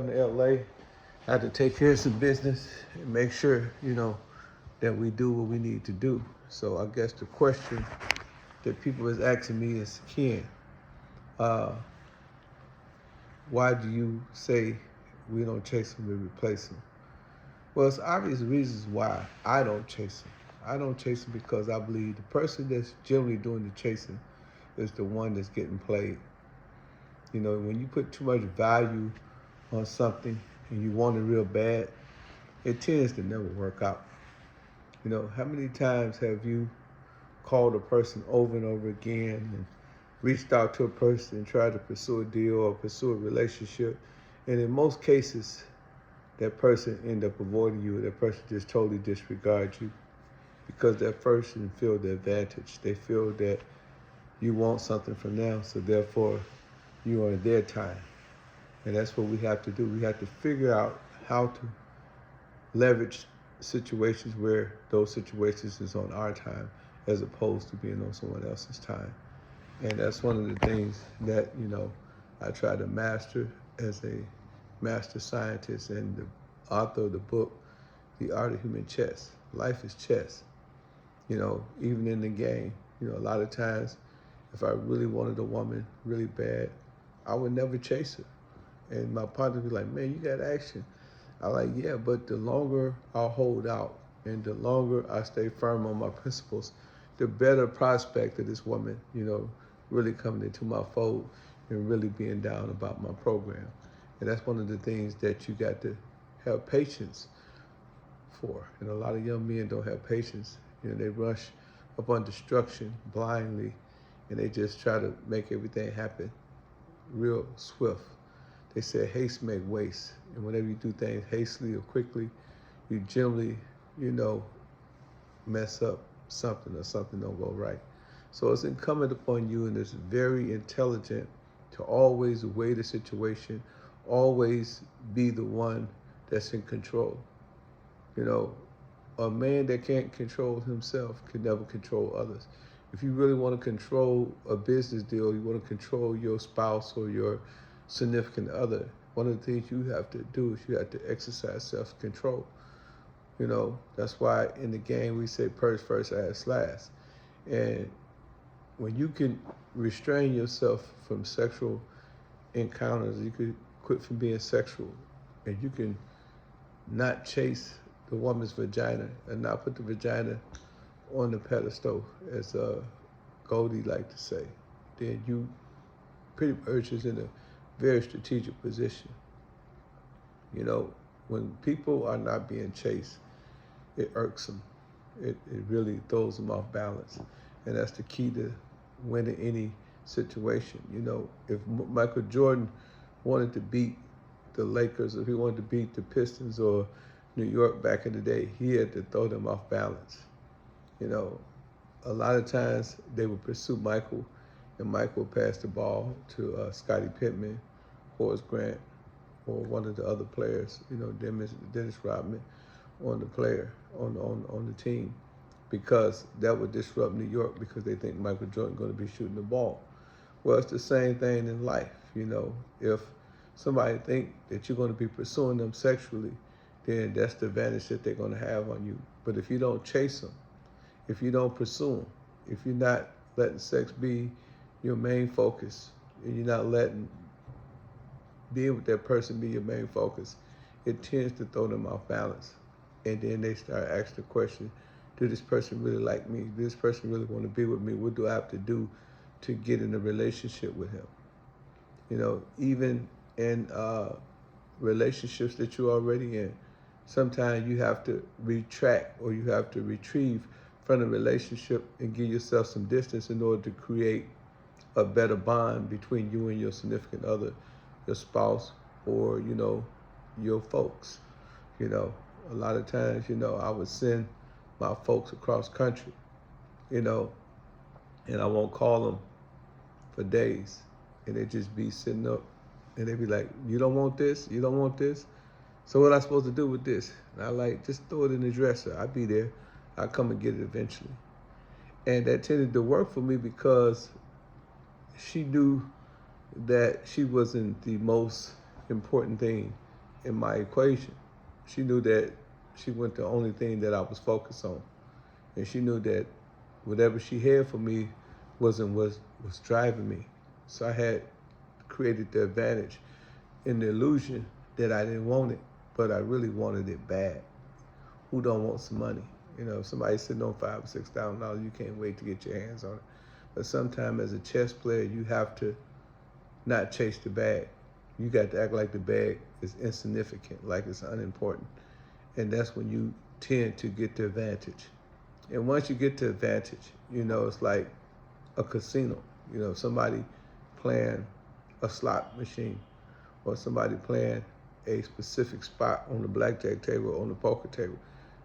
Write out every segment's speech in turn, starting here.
in LA, had to take care of some business and make sure, that we do what we need to do. So I guess the question that people is asking me is, Ken, uh, why do you say we don't chase them, we replace them? Well, it's obvious reasons why I don't chase them. I don't chase them because I believe the person that's generally doing the chasing is the one that's getting played. When you put too much value on something and you want it real bad, it tends to never work out. How many times have you called a person over and over again and reached out to a person and tried to pursue a deal or pursue a relationship? And in most cases, that person end up avoiding you, or that person just totally disregards you because that person feel the advantage. They feel that you want something from them, so therefore you are their time. And that's what we have to do. We have to figure out how to leverage situations where those situations is on our time as opposed to being on someone else's time. And that's one of the things that, I try to master as a master scientist and the author of the book, The Art of Human Chess. Life is chess. Even in the game, a lot of times if I really wanted a woman really bad, I would never chase her. And my partner would be like, man, you got action. I'm like, yeah, but the longer I hold out and the longer I stay firm on my principles, the better prospect of this woman, really coming into my fold and really being down about my program. And that's one of the things that you got to have patience for. And a lot of young men don't have patience. They rush upon destruction blindly, and they just try to make everything happen real swift. They say haste make waste. And whenever you do things hastily or quickly, you generally, mess up something or something don't go right. So it's incumbent upon you, and it's very intelligent to always weigh the situation, always be the one that's in control. A man that can't control himself can never control others. If you really want to control a business deal, you want to control your spouse or your significant other, one of the things you have to do is you have to exercise self-control. That's why in the game we say purse first, ass last. And when you can restrain yourself from sexual encounters, you could quit from being sexual, and you can not chase the woman's vagina and not put the vagina on the pedestal, as Goldie liked to say, then you pretty much is in a very strategic position. When people are not being chased, it irks them. It really throws them off balance. And that's the key to winning any situation. If Michael Jordan wanted to beat the Lakers, or if he wanted to beat the Pistons or New York back in the day, he had to throw them off balance. A lot of times they would pursue Michael, and Michael would pass the ball to Scottie Pimpin, Horace Grant, or one of the other players, Dennis Rodman, on the team, because that would disrupt New York because they think Michael Jordan going to be shooting the ball. Well, it's the same thing in life. If somebody think that you're going to be pursuing them sexually, then that's the advantage that they're going to have on you. But if you don't chase them, if you don't pursue them, if you're not letting sex be your main focus, and you're not letting being with that person be your main focus, it tends to throw them off balance. And then they start asking the question, do this person really like me? Does this person really want to be with me? What do I have to do to get in a relationship with him? Even in relationships that you're already in, sometimes you have to retract or you have to retrieve from the relationship and give yourself some distance in order to create a better bond between you and your significant other, your spouse, or, your folks. A lot of times, I would send my folks across country, and I won't call them for days. And they just be sitting up and they be like, you don't want this? You don't want this? So what am I supposed to do with this? And I like, just throw it in the dresser. I'll be there. I'll come and get it eventually. And that tended to work for me because she knew that she wasn't the most important thing in my equation. She knew that she wasn't the only thing that I was focused on. And she knew that whatever she had for me wasn't what was driving me. So I had created the advantage in the illusion that I didn't want it, but I really wanted it bad. Who don't want some money? You know, if somebody's sitting on $5,000 or $6,000, you can't wait to get your hands on it. But sometimes as a chess player, you have to not chase the bag. You got to act like the bag is insignificant, like it's unimportant. And that's when you tend to get the advantage. And once you get the advantage, you know, it's like a casino. You know, somebody playing a slot machine or somebody playing a specific spot on the blackjack table or on the poker table.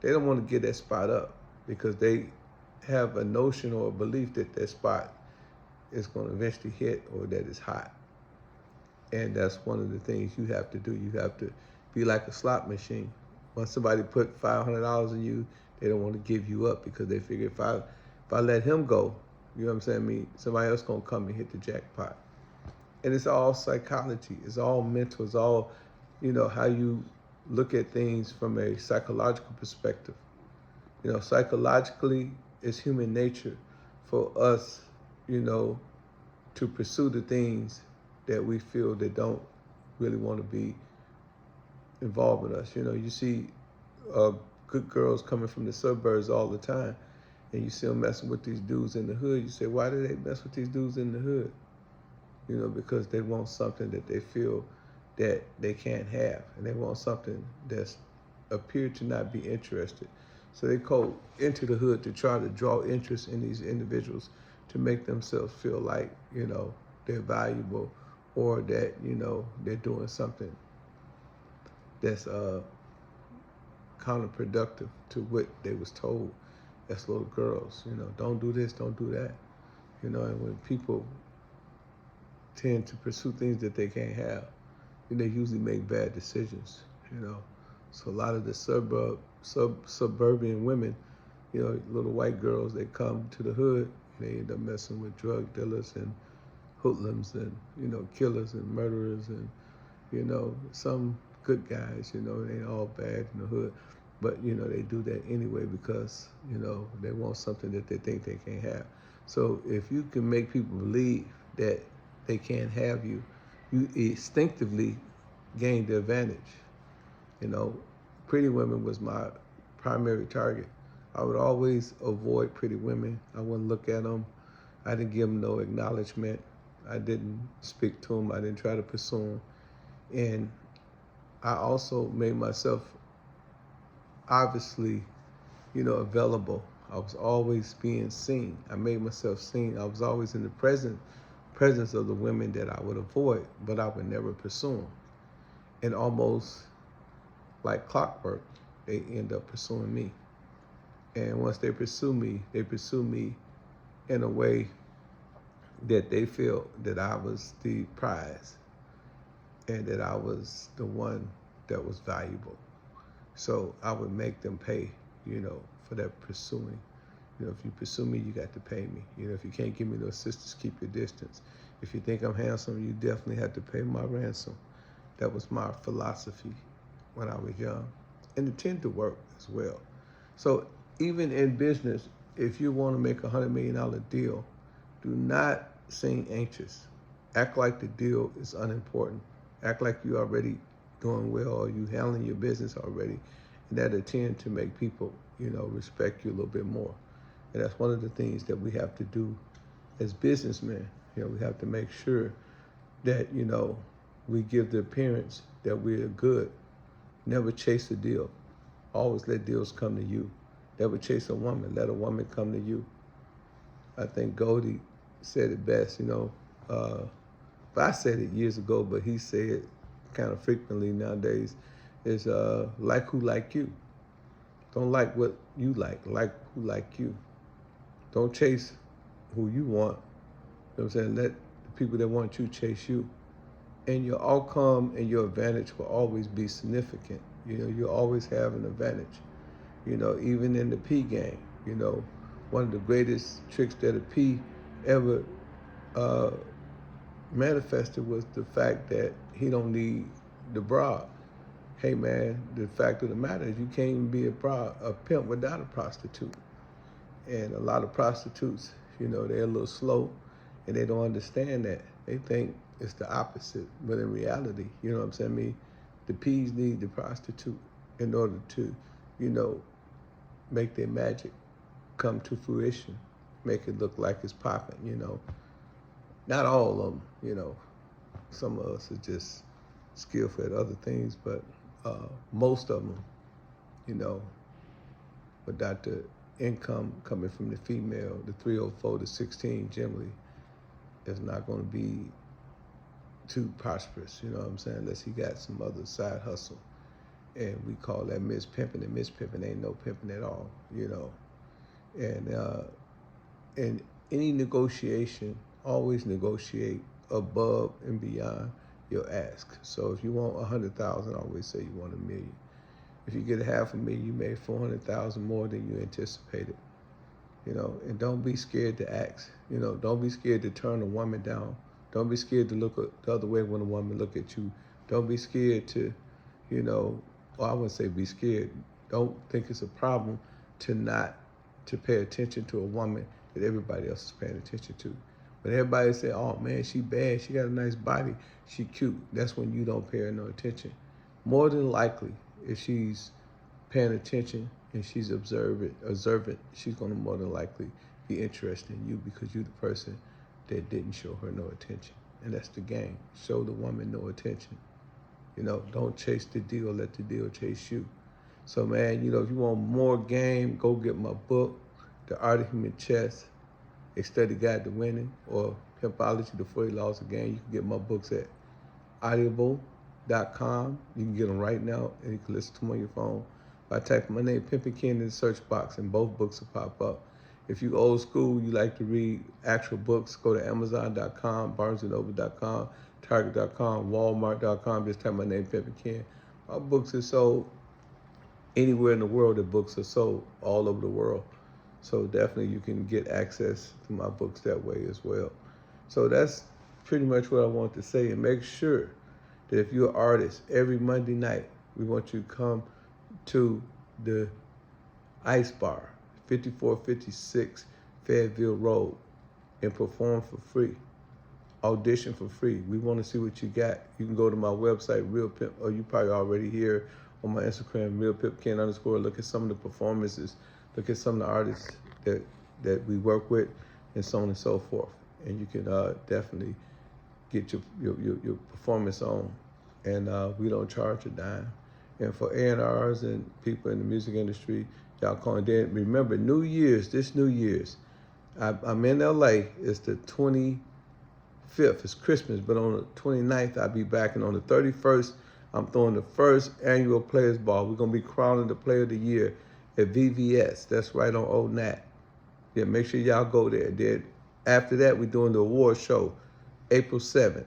They don't want to give that spot up because they have a notion or a belief that that spot is going to eventually hit or that it's hot. And that's one of the things you have to do. You have to be like a slot machine. Once somebody put $500 in you, they don't want to give you up because they figure if I let him go, you know what I'm saying? I mean, somebody else gonna come and hit the jackpot. And it's all psychology. It's all mental. It's all, you know, how you look at things from a psychological perspective. You know, psychologically, it's human nature for us, you know, to pursue the things that we feel that don't really want to be involved with us. You know, you see good girls coming from the suburbs all the time, and you see them messing with these dudes in the hood. You say, why do they mess with these dudes in the hood? You know, because they want something that they feel that they can't have, and they want something that's appeared to not be interested. So they go into the hood to try to draw interest in these individuals to make themselves feel like, you know, they're valuable or that, you know, they're doing something that's counterproductive to what they was told as little girls. You know, don't do this, don't do that. You know, and when people tend to pursue things that they can't have, they usually make bad decisions, you know. So a lot of the suburban women, you know, little white girls, they come to the hood, and they end up messing with drug dealers and hoodlums and, you know, killers and murderers and, you know, some good guys, you know, they ain't all bad in the hood. But, you know, they do that anyway because, you know, they want something that they think they can't have. So if you can make people believe that they can't have you, you instinctively gain the advantage. You know, pretty women was my primary target. I would always avoid pretty women. I wouldn't look at them. I didn't give them no acknowledgement. I didn't speak to them. I didn't try to pursue them. And I also made myself obviously, you know, available. I was always being seen. I made myself seen. I was always in the presence of the women that I would avoid, but I would never pursue them. And almost like clockwork, they end up pursuing me. And once they pursue me in a way that they feel that I was the prize and that I was the one that was valuable. So I would make them pay, you know, for that pursuing. You know, if you pursue me, you got to pay me. You know, if you can't give me no assistance, keep your distance. If you think I'm handsome, you definitely have to pay my ransom. That was my philosophy when I was young. And it tended to work as well. So even in business, if you want to make $100 million deal, do not seem anxious. Act like the deal is unimportant. Act like you're already doing well or you handling your business already. And that'll tend to make people, you know, respect you a little bit more. And that's one of the things that we have to do as businessmen. You know, we have to make sure that, you know, we give the appearance that we're good. Never chase a deal. Always let deals come to you. Never chase a woman. Let a woman come to you. I think Goldie said it best, you know. But I said it years ago, but he said it kind of frequently nowadays, is like who like you. Don't like what you like who like you. Don't chase who you want. You know what I'm saying? Let the people that want you chase you. And your outcome and your advantage will always be significant. You know, you always have an advantage. You know, even in the P game, you know, one of the greatest tricks that a P ever manifested was the fact that he don't need the broad. hey man, the fact of the matter is you can't even be a pimp without a prostitute. And a lot of prostitutes, you know, they're a little slow and they don't understand that. They think it's the opposite, but in reality, you know what I'm saying? I mean, the P's need the prostitute in order to, you know, make their magic come to fruition, make it look like it's popping, you know. Not all of them, you know. Some of us are just skillful at other things, but most of them, you know, without the income coming from the female, the 304 to 16 generally is not going to be too prosperous, you know what I'm saying, unless he got some other side hustle. And we call that Miss Pimpin', and Miss Pimpin' ain't no pimping at all, you know. And any negotiation, always negotiate above and beyond your ask. So if you want 100,000, always say you want $1 million. If you get $500,000, you made 400,000 more than you anticipated. You know, and don't be scared to ask. You know, don't be scared to turn a woman down. Don't be scared to look the other way when a woman look at you. Don't be scared to, you know, well, I wouldn't say be scared. Don't think it's a problem to pay attention to a woman that everybody else is paying attention to. But everybody say, oh man, she bad, she got a nice body, she cute. That's when you don't pay her no attention. More than likely, if she's paying attention and she's observant, she's gonna more than likely be interested in you because you're the person that didn't show her no attention. And that's the game. Show the woman no attention. You know, don't chase the deal, let the deal chase you. So man, you know, if you want more game, go get my book, The Art of Human Chess, A Study Guide to Winning, or Pimpology, The 40 Laws of Game. You can get my books at audible.com. You can get them right now, and you can listen to them on your phone by typing my name, Pimpin in the search box, and both books will pop up. If you old school, you like to read actual books, go to Amazon.com, BarnesandNoble.com, Target.com, Walmart.com. Just type my name, Pimpin. My books are sold anywhere in the world that books are sold, all over the world. So definitely you can get access to my books that way as well. So that's pretty much what I want to say. And make sure that if you're an artist, every Monday night, we want you to come to the Ice Bar, 5456 Fayetteville Road, and perform for free. Audition for free. We want to see what you got. You can go to my website, Real Pimp, or you probably already here on my Instagram, RealPimpKen_. Look at some of the performances. Look at some of the artists that we work with, and so on and so forth. And you can definitely get your performance on. And we don't charge a dime. And for A&Rs and people in the music industry, y'all calling in. Remember, this New Year's, I'm in LA. It's the 25th. It's Christmas, but on the 29th, I'll be back. And on the 31st, I'm throwing the first annual Players Ball. We're going to be crowning the Player of the Year at VVS. That's right on Old Nat. Yeah, make sure y'all go there. Then after that, we're doing the award show, April 7th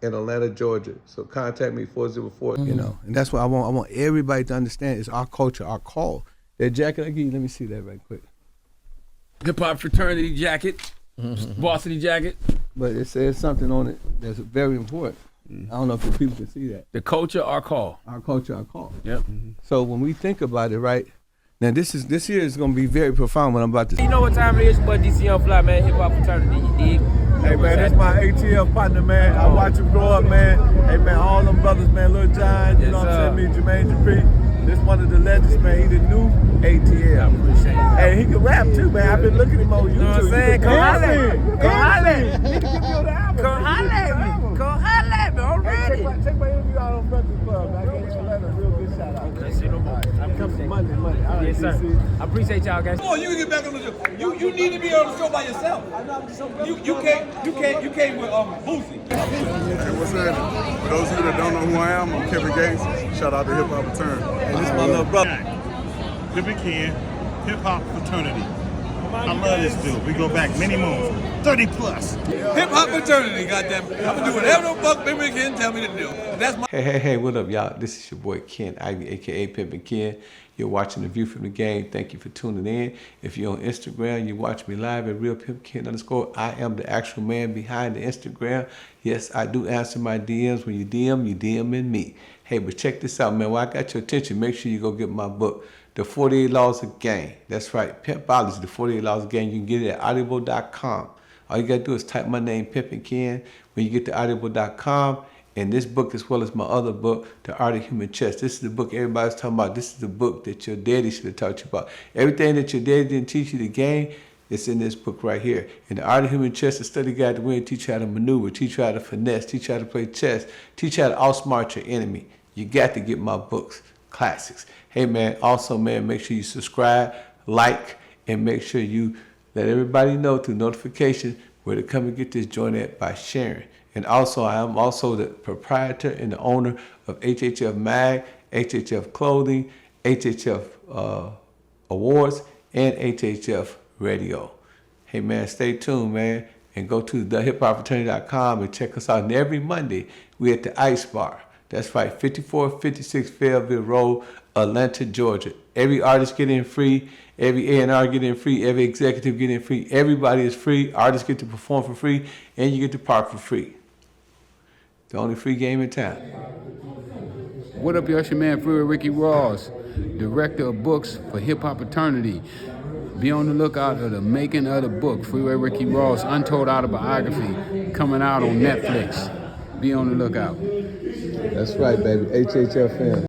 in Atlanta, Georgia. So contact me, 404. You know, and that's what I want. I want everybody to understand. It's our culture, our call. That jacket I give you, let me see that right quick. Hip hop fraternity jacket, varsity jacket. But it says something on it that's very important. I don't know if the people can see that. The culture, our call. Our culture, our call. Yep. So when we think about it, right? Now this year is gonna be very profound. What I'm about to say. You know what time it is, but DC Young Fly, man, hip hop fraternity, you dig? Hey man, that's my ATL partner, man. I watch him grow up, man. Hey man, all them brothers, man, Lil John, you know what I'm saying? Me, Jermaine Dupree. This one of the legends, man. He the new ATL. I appreciate it. Hey, he can rap too, man. I've been looking at him on YouTube. You know what I'm saying? Come holler at me. Come holler at me. Come holler at me. Come holler at me. I'm ready. Check my interview out on Breakfast Club. I gave Atlanta a real good shout out. Okay, see no more. I'm coming Monday. All right, Yes, sir. DC. I appreciate y'all, guys. Come on, you can get back on the show. You need to be on the show by yourself. You can't with Boosie. Hey, what's happening? For those of you that don't know who I am, I'm Kevin Gates. Shout out to Hip Hop Fraternity. And this is my little brother. Pimpin, Hip Hop Fraternity. I love this dude. We go back many moons, 30 plus. Hip hop fraternity, goddamn. I'm gonna do whatever the fuck Pimpin can tell me to do. That's my. Hey, what up, y'all? This is your boy Ken Ivy, aka Pimpin Ken. You're watching The View from the Game. Thank you for tuning in. If you're on Instagram, you watch me live at RealPimpKen_. I am the actual man behind the Instagram. Yes, I do answer my DMs. When you DMing me. Hey, but check this out, man. While I got your attention, make sure you go get my book, The 48 Laws of Game. That's right, Pimpology, The 48 Laws of Game. You can get it at audible.com. All you got to do is type my name, Pimpin Ken. When you get to audible.com, and this book, as well as my other book, The Art of Human Chess. This is the book everybody's talking about. This is the book that your daddy should have taught you about. Everything that your daddy didn't teach you the game, it's in this book right here. In The Art of Human Chess, a study guide to win, teach you how to maneuver, teach you how to finesse, teach you how to play chess, teach you how to outsmart your enemy. You got to get my books, classics. Hey, man, also, man, make sure you subscribe, like, and make sure you let everybody know through notification where to come and get this joint at by sharing. And also, I am also the proprietor and the owner of HHF Mag, HHF Clothing, HHF Awards, and HHF Radio. Hey, man, stay tuned, man, and go to thehiphopfraternity.com and check us out. And every Monday, we're at the Ice Bar. That's right, 5456 Fayetteville Road, Atlanta, Georgia. Every artist get in free. Every A&R get in free. Every executive get in free. Everybody is free. Artists get to perform for free, and you get to park for free. The only free game in town. What up, y'all? It's your man, Freeway Ricky Ross, director of books for Hip Hop Eternity. Be on the lookout for the making of the book, Freeway Ricky Ross, Untold Autobiography, coming out on Netflix. Be on the lookout. That's right, baby. HHFM.